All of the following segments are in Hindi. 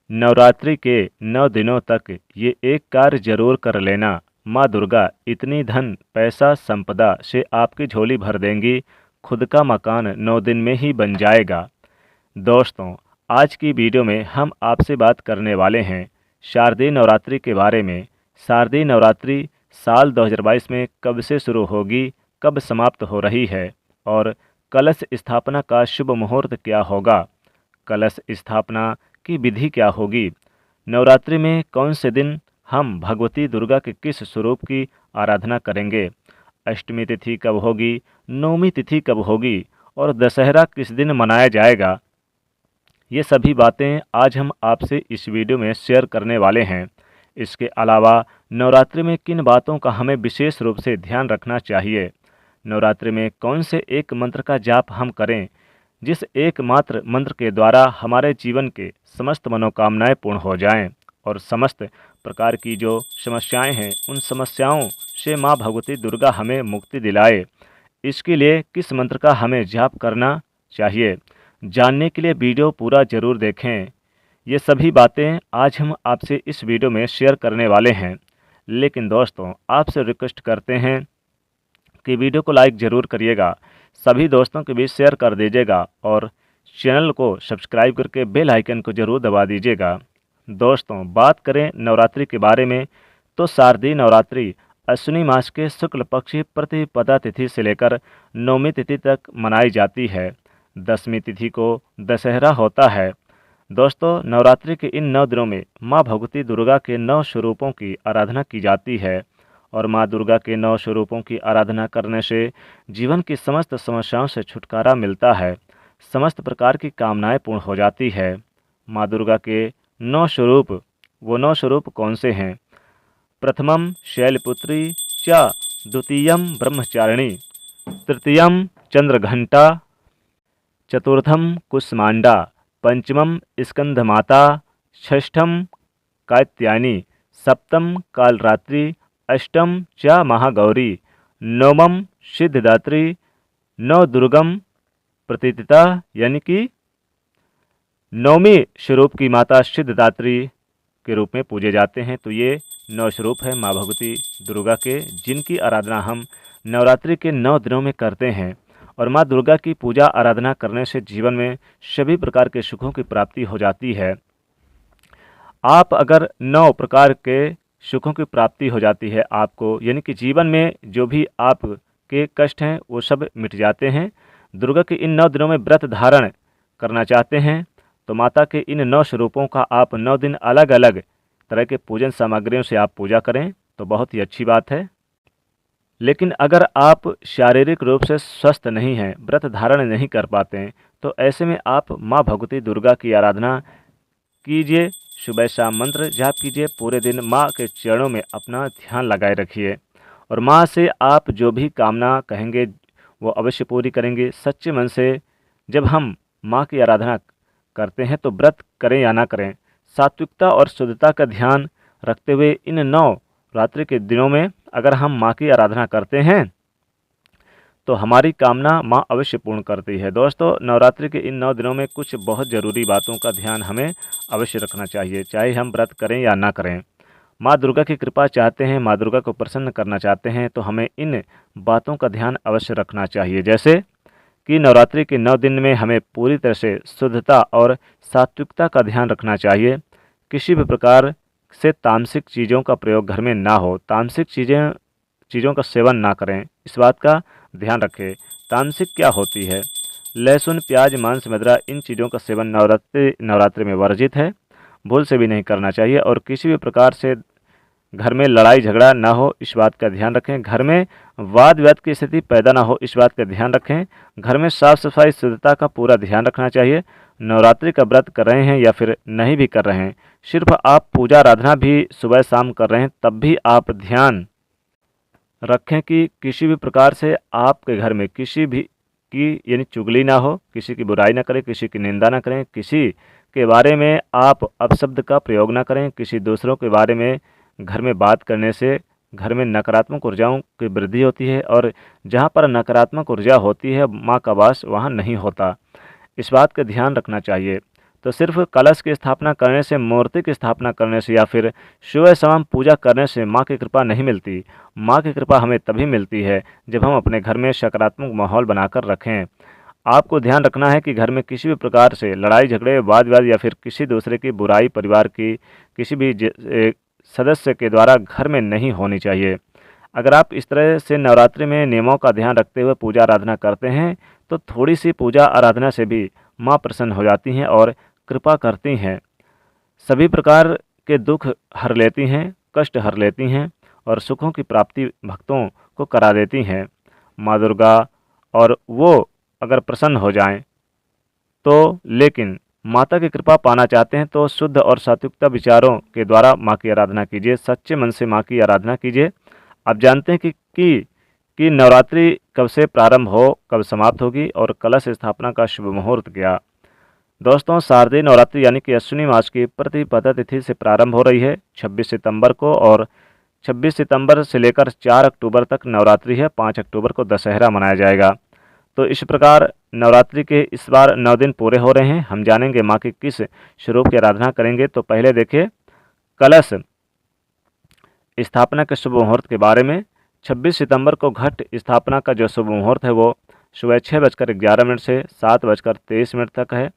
नवरात्रि के 9 दिनों तक ये एक कार्य जरूर कर लेना। माँ दुर्गा इतनी धन पैसा संपदा से आपकी झोली भर देंगी, खुद का मकान 9 दिन में ही बन जाएगा। दोस्तों, आज की वीडियो में हम आपसे बात करने वाले हैं शारदीय नवरात्रि के बारे में। शारदीय नवरात्रि साल 2022 में कब से शुरू होगी, कब समाप्त हो रही है और कलश स्थापना का शुभ मुहूर्त क्या होगा, कलश स्थापना की विधि क्या होगी, नवरात्रि में कौन से दिन हम भगवती दुर्गा के किस स्वरूप की आराधना करेंगे, अष्टमी तिथि कब होगी, नवमी तिथि कब होगी और दशहरा किस दिन मनाया जाएगा, ये सभी बातें आज हम आपसे इस वीडियो में शेयर करने वाले हैं। इसके अलावा नवरात्रि में किन बातों का हमें विशेष रूप से ध्यान रखना चाहिए, नवरात्रि में कौन से एक मंत्र का जाप हम करें जिस एकमात्र मंत्र के द्वारा हमारे जीवन के समस्त मनोकामनाएं पूर्ण हो जाएं और समस्त प्रकार की जो समस्याएं हैं उन समस्याओं से माँ भगवती दुर्गा हमें मुक्ति दिलाए। इसके लिए किस मंत्र का हमें जाप करना चाहिए, जानने के लिए वीडियो पूरा ज़रूर देखें। ये सभी बातें आज हम आपसे इस वीडियो में शेयर करने वाले हैं। लेकिन दोस्तों, आपसे रिक्वेस्ट करते हैं कि वीडियो को लाइक ज़रूर करिएगा, सभी दोस्तों के बीच शेयर कर दीजिएगा और चैनल को सब्सक्राइब करके बेल आइकन को ज़रूर दबा दीजिएगा। दोस्तों, बात करें नवरात्रि के बारे में तो शारदीय नवरात्रि अश्विनी मास के शुक्ल पक्ष की प्रतिपदा तिथि से लेकर नवमी तिथि तक मनाई जाती है। दसवीं तिथि को दशहरा होता है। दोस्तों, नवरात्रि के इन 9 दिनों में माँ भगवती दुर्गा के 9 स्वरूपों की आराधना की जाती है और माँ दुर्गा के 9 स्वरूपों की आराधना करने से जीवन की समस्त समस्याओं से छुटकारा मिलता है, समस्त प्रकार की कामनाएं पूर्ण हो जाती है। माँ दुर्गा के 9 स्वरूप, वो 9 स्वरूप कौन से हैं? प्रथमम शैलपुत्री च, द्वितीयम ब्रह्मचारिणी, तृतीयम चंद्रघंटा, चतुर्थम कुष्मांडा, पंचमम स्कंदमाता, षष्ठम कात्यायनी, सप्तम कालरात्रि, अष्टम च महागौरी, नवमम सिद्धिदात्री, नव दुर्गम प्रतीतिता यानी कि नवमी स्वरूप की माता सिद्धिदात्री के रूप में पूजे जाते हैं। तो ये 9 स्वरूप है माँ भगवती दुर्गा के, जिनकी आराधना हम नवरात्रि के 9 दिनों में करते हैं। और माँ दुर्गा की पूजा आराधना करने से जीवन में सभी प्रकार के सुखों की प्राप्ति हो जाती है। आप अगर 9 प्रकार के सुखों की प्राप्ति हो जाती है आपको, यानी कि जीवन में जो भी आपके कष्ट हैं वो सब मिट जाते हैं। दुर्गा के इन 9 दिनों में व्रत धारण करना चाहते हैं तो माता के इन 9 स्वरूपों का आप 9 दिन अलग अलग तरह के पूजन सामग्रियों से आप पूजा करें तो बहुत ही अच्छी बात है। लेकिन अगर आप शारीरिक रूप से स्वस्थ नहीं हैं, व्रत धारण नहीं कर पाते हैं, तो ऐसे में आप माँ भगवती दुर्गा की आराधना कीजिए, सुबह शाम मंत्र जाप कीजिए, पूरे दिन माँ के चरणों में अपना ध्यान लगाए रखिए और माँ से आप जो भी कामना कहेंगे वो अवश्य पूरी करेंगे। सच्चे मन से जब हम माँ की आराधना करते हैं तो व्रत करें या ना करें, सात्विकता और शुद्धता का ध्यान रखते हुए इन 9 रात्रि के दिनों में अगर हम माँ की आराधना करते हैं तो हमारी कामना माँ अवश्य पूर्ण करती है। दोस्तों, नवरात्रि के इन 9 दिनों में कुछ बहुत ज़रूरी बातों का ध्यान हमें अवश्य रखना चाहिए, चाहे हम व्रत करें या ना करें। माँ दुर्गा की कृपा चाहते हैं, माँ दुर्गा को प्रसन्न करना चाहते हैं तो हमें इन बातों का ध्यान अवश्य रखना चाहिए। जैसे कि नवरात्रि के 9 दिन में हमें पूरी तरह से शुद्धता और सात्विकता का ध्यान रखना चाहिए। किसी भी प्रकार से तामसिक चीज़ों का प्रयोग घर में ना हो, तामसिक चीज़ों का सेवन ना करें, इस बात का ध्यान रखें। तामसिक क्या होती है? लहसुन, प्याज, मांस, मदिरा, इन चीज़ों का सेवन नवरात्रि में वर्जित है, भूल से भी नहीं करना चाहिए। और किसी भी प्रकार से घर में लड़ाई झगड़ा ना हो, इस बात का ध्यान रखें। घर में वाद विवाद की स्थिति पैदा ना हो, इस बात का ध्यान रखें। घर में साफ सफाई शुद्धता का पूरा ध्यान रखना चाहिए। नवरात्रि का व्रत कर रहे हैं या फिर नहीं भी कर रहे हैं, सिर्फ आप पूजा आराधना भी सुबह शाम कर रहे हैं, तब भी आप ध्यान रखें कि किसी भी प्रकार से आपके घर में किसी भी की यानी चुगली ना हो, किसी की बुराई ना करें, किसी की निंदा ना करें, किसी के बारे में आप अपशब्द का प्रयोग ना करें। किसी दूसरों के बारे में घर में बात करने से घर में नकारात्मक ऊर्जाओं की वृद्धि होती है और जहाँ पर नकारात्मक ऊर्जा होती है माँ का वास वहाँ नहीं होता, इस बात का ध्यान रखना चाहिए। तो सिर्फ कलश की स्थापना करने से, मूर्ति की स्थापना करने से या फिर सुबह शाम पूजा करने से माँ की कृपा नहीं मिलती। माँ की कृपा हमें तभी मिलती है जब हम अपने घर में सकारात्मक माहौल बनाकर रखें। आपको ध्यान रखना है कि घर में किसी भी प्रकार से लड़ाई झगड़े, वाद विवाद या फिर किसी दूसरे की बुराई परिवार की किसी भी सदस्य के द्वारा घर में नहीं होनी चाहिए। अगर आप इस तरह से नवरात्रि में नियमों का ध्यान रखते हुए पूजा आराधना करते हैं तो थोड़ी सी पूजा आराधना से भी माँ प्रसन्न हो जाती हैं और कृपा करती हैं, सभी प्रकार के दुख हर लेती हैं, कष्ट हर लेती हैं और सुखों की प्राप्ति भक्तों को करा देती हैं माँ दुर्गा। और वो अगर प्रसन्न हो जाएं तो, लेकिन माता की कृपा पाना चाहते हैं तो शुद्ध और सात्विकता विचारों के द्वारा माँ की आराधना कीजिए, सच्चे मन से माँ की आराधना कीजिए। आप जानते हैं कि नवरात्रि कब से प्रारंभ हो, कब समाप्त होगी और कलश स्थापना का शुभ मुहूर्त क्या। दोस्तों, शारदीय नवरात्रि यानी कि अश्विनी मास की प्रतिपदा तिथि से प्रारंभ हो रही है 26 सितंबर को, और 26 सितंबर से लेकर 4 अक्टूबर तक नवरात्रि है। 5 अक्टूबर को दशहरा मनाया जाएगा। तो इस प्रकार नवरात्रि के इस बार 9 दिन पूरे हो रहे हैं। हम जानेंगे माँ के किस स्वरूप की आराधना करेंगे। तो पहले देखिए कलश स्थापना के शुभ मुहूर्त के बारे में। 26 सितंबर को घट स्थापना का जो शुभ मुहूर्त है वो सुबह 6:11 से 7:23 तक है।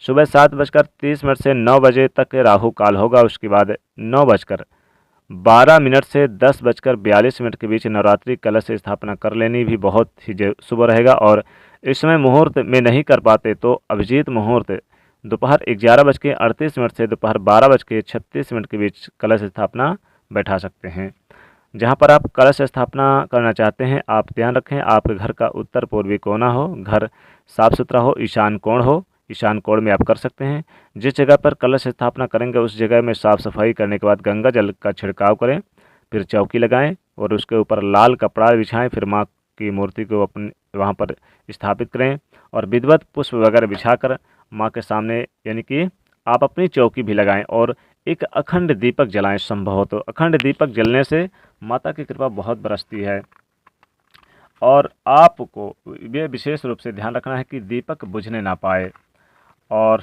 सुबह 7:30 से 9 बजे तक राहु काल होगा। उसके बाद 9:12 से 10:42 के बीच नवरात्रि कलश स्थापना कर लेनी भी बहुत ही शुभ रहेगा। और इस समय मुहूर्त में नहीं कर पाते तो अभिजीत मुहूर्त दोपहर 11:38 से दोपहर 12:36 के बीच कलश स्थापना बैठा सकते हैं। जहाँ पर आप कलश स्थापना करना चाहते हैं, आप ध्यान रखें आपके घर का उत्तर पूर्वी कोना हो, घर साफ सुथरा हो, ईशान कोण हो। ईशान कोण में आप कर सकते हैं। जिस जगह पर कलश स्थापना करेंगे उस जगह में साफ़ सफाई करने के बाद गंगा जल का छिड़काव करें, फिर चौकी लगाएं और उसके ऊपर लाल कपड़ा बिछाएं। फिर माँ की मूर्ति को अपने वहाँ पर स्थापित करें और विधिवत पुष्प वगैरह बिछाकर माँ के सामने, यानी कि आप अपनी चौकी भी लगाएं और एक अखंड दीपक जलाएं। संभव हो तो अखंड दीपक जलने से माता की कृपा बहुत बरसती है। और आपको ये विशेष रूप से ध्यान रखना है कि दीपक बुझने ना पाए। और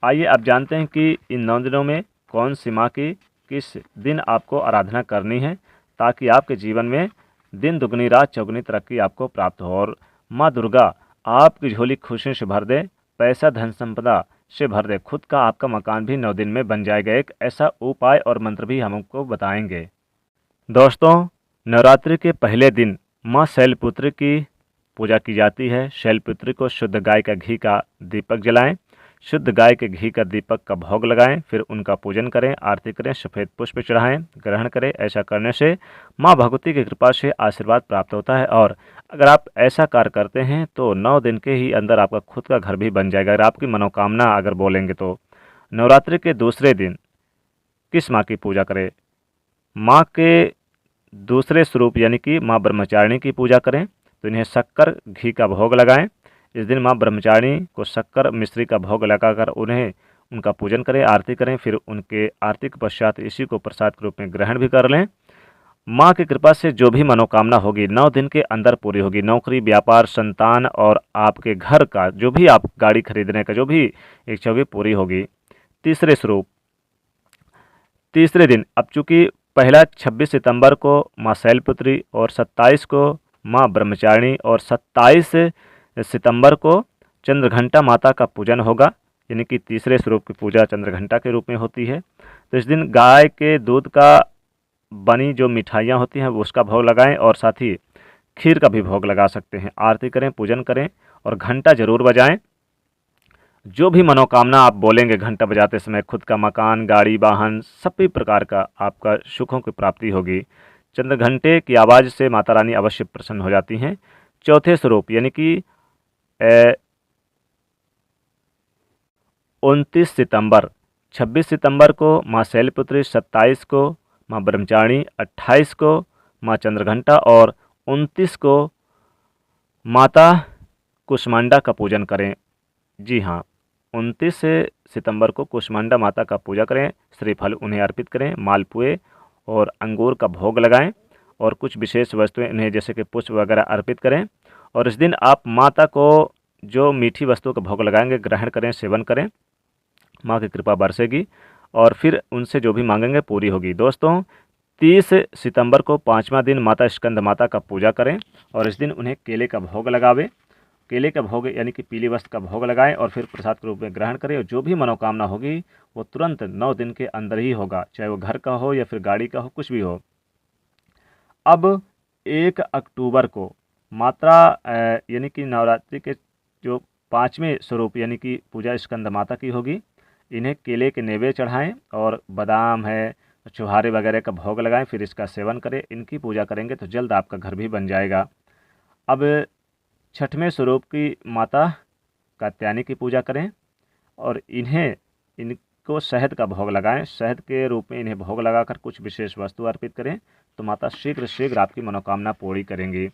आइए आप जानते हैं कि इन 9 दिनों में कौन सी माँ की किस दिन आपको आराधना करनी है, ताकि आपके जीवन में दिन दुगनी रात चौगुनी तरक्की आपको प्राप्त हो और माँ दुर्गा आपकी झोली खुशियों से भर दे, पैसा धन संपदा से भर दे। खुद का आपका मकान भी 9 दिन में बन जाएगा। एक ऐसा उपाय और मंत्र भी हम आपको बताएंगे। दोस्तों, नवरात्रि के पहले दिन माँ शैलपुत्री की पूजा की जाती है। शैलपुत्री को शुद्ध गाय का घी का दीपक जलाएं, शुद्ध गाय के घी का दीपक का भोग लगाएं, फिर उनका पूजन करें, आरती करें, सफ़ेद पुष्प चढ़ाएं, ग्रहण करें। ऐसा करने से माँ भगवती की कृपा से आशीर्वाद प्राप्त होता है। और अगर आप ऐसा कार्य करते हैं तो 9 दिन के ही अंदर आपका खुद का घर भी बन जाएगा। अगर आपकी मनोकामना अगर बोलेंगे तो नवरात्रि के दूसरे दिन किस माँ की पूजा करें? माँ के दूसरे स्वरूप यानी कि माँ ब्रह्मचारिणी की पूजा करें। तो इन्हें शक्कर घी का भोग लगाएं। इस दिन माँ ब्रह्मचारिणी को शक्कर मिश्री का भोग लगाकर उनका पूजन करें, आरती करें। फिर उनके आरती के पश्चात इसी को प्रसाद के रूप में ग्रहण भी कर लें। माँ की कृपा से जो भी मनोकामना होगी 9 दिन के अंदर पूरी होगी। नौकरी, व्यापार, संतान और आपके घर का जो भी, आप गाड़ी खरीदने का जो भी इच्छा होगी पूरी होगी। तीसरे स्वरूप, तीसरे दिन, अब चूँकि पहला 26 सितंबर को माँ शैलपुत्री और 27 को माँ ब्रह्मचारिणी और 27 सितंबर को चंद्रघंटा माता का पूजन होगा, यानी कि तीसरे स्वरूप की पूजा चंद्रघंटा के रूप में होती है। तो इस दिन गाय के दूध का बनी जो मिठाइयाँ होती हैं वो उसका भोग लगाएं और साथ ही खीर का भी भोग लगा सकते हैं। आरती करें, पूजन करें और घंटा जरूर बजाएं। जो भी मनोकामना आप बोलेंगे घंटा बजाते समय, खुद का मकान, गाड़ी, वाहन, सभी प्रकार का आपका सुखों की प्राप्ति होगी। चंद्र घंटे की आवाज़ से माता रानी अवश्य प्रसन्न हो जाती हैं। चौथे स्वरूप यानी कि 29 सितंबर, 26 सितंबर को माँ शैलपुत्री, 27 को माँ ब्रह्मचारिणी, 28 को माँ चंद्रघंटा और 29 को माता कुष्मांडा का पूजन करें। जी हाँ, 29 सितंबर को कुष्मांडा माता का पूजा करें, श्रीफल उन्हें अर्पित करें, मालपुए और अंगूर का भोग लगाएं और कुछ विशेष वस्तुएं उन्हें जैसे कि पुष्प वगैरह अर्पित करें। और इस दिन आप माता को जो मीठी वस्तुओं का भोग लगाएंगे ग्रहण करें, सेवन करें। माँ की कृपा बरसेगी और फिर उनसे जो भी मांगेंगे पूरी होगी। दोस्तों 30 सितंबर को 5वां दिन माता स्कंद माता का पूजा करें और इस दिन उन्हें केले का भोग लगावे। केले का भोग यानी कि पीली वस्त्र का भोग लगाएं और फिर प्रसाद के रूप में ग्रहण करें और जो भी मनोकामना होगी वो तुरंत 9 दिन के अंदर ही होगा, चाहे वो घर का हो या फिर गाड़ी का हो, कुछ भी हो। अब 1 अक्टूबर को माता यानी कि नवरात्रि के जो 5वें स्वरूप यानी कि पूजा स्कंद माता की होगी। इन्हें केले के नेवेद्य चढ़ाएं और बादाम है, छुहारे वगैरह का भोग लगाएं, फिर इसका सेवन करें। इनकी पूजा करेंगे तो जल्द आपका घर भी बन जाएगा। अब 6वें स्वरूप की माता कात्यायनी की पूजा करें और इनको शहद का भोग लगाएं। शहद के रूप में इन्हें भोग लगाकर कुछ विशेष वस्तु अर्पित करें तो माता शीघ्र शीघ्र आपकी मनोकामना पूरी करेंगी।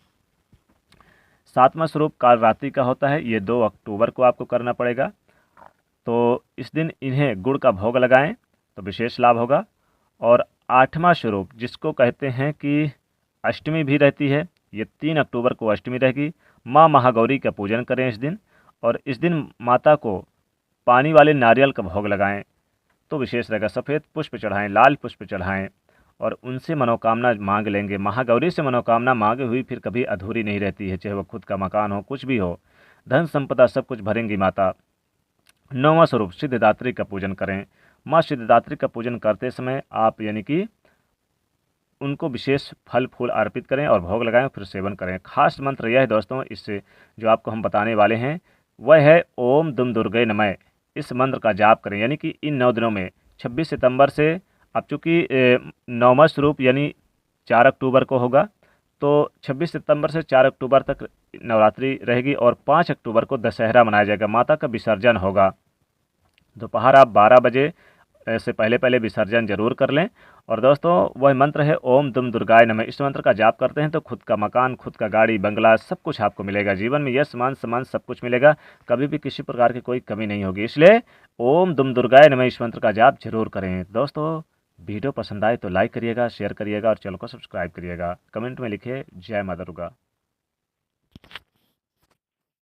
7वां स्वरूप काल रात्रि का होता है, ये 2 अक्टूबर को आपको करना पड़ेगा। तो इस दिन इन्हें गुड़ का भोग लगाएं तो विशेष लाभ होगा। और 8वां स्वरूप जिसको कहते हैं कि अष्टमी भी रहती है, ये 3 अक्टूबर को अष्टमी रहेगी। माँ महागौरी का पूजन करें इस दिन और इस दिन माता को पानी वाले नारियल का भोग लगाएं तो विशेष रहेगा। सफ़ेद पुष्प चढ़ाएं, लाल पुष्प चढ़ाएं और उनसे मनोकामना मांग लेंगे। महागौरी से मनोकामना मांगी हुई फिर कभी अधूरी नहीं रहती है, चाहे वो खुद का मकान हो, कुछ भी हो। धन संपदा सब कुछ भरेंगी माता। 9वां स्वरूप सिद्धिदात्री का पूजन करें। माँ सिद्धिदात्री का पूजन करते समय आप यानी कि उनको विशेष फल फूल अर्पित करें और भोग लगाएं, फिर सेवन करें। खास मंत्र यह है दोस्तों, इससे जो आपको हम बताने वाले हैं वह है ओम दुम दुर्गे नमः। इस मंत्र का जाप करें यानी कि इन 9 दिनों में 26 सितंबर से, अब चूँकि 9वां स्वरूप यानी 4 अक्टूबर को होगा, तो 26 सितंबर से 4 अक्टूबर तक नवरात्रि रहेगी और 5 अक्टूबर को दशहरा मनाया जाएगा। माता का विसर्जन होगा। दोपहर आप 12 बजे से पहले पहले विसर्जन जरूर कर लें। और दोस्तों वह मंत्र है ओम दुम दुर्गाय नमः। इस मंत्र का जाप करते हैं तो खुद का मकान, खुद का गाड़ी, बंगला सब कुछ आपको मिलेगा। जीवन में यश मान सम्मान सब कुछ मिलेगा, कभी भी किसी प्रकार की कोई कमी नहीं होगी। इसलिए ओम दुम दुर्गाय नमः इस मंत्र का जाप जरूर करें। दोस्तों वीडियो पसंद आए तो लाइक करिएगा, शेयर करिएगा और चैनल को सब्सक्राइब करिएगा। कमेंट में लिखिए जय माता दुर्गा।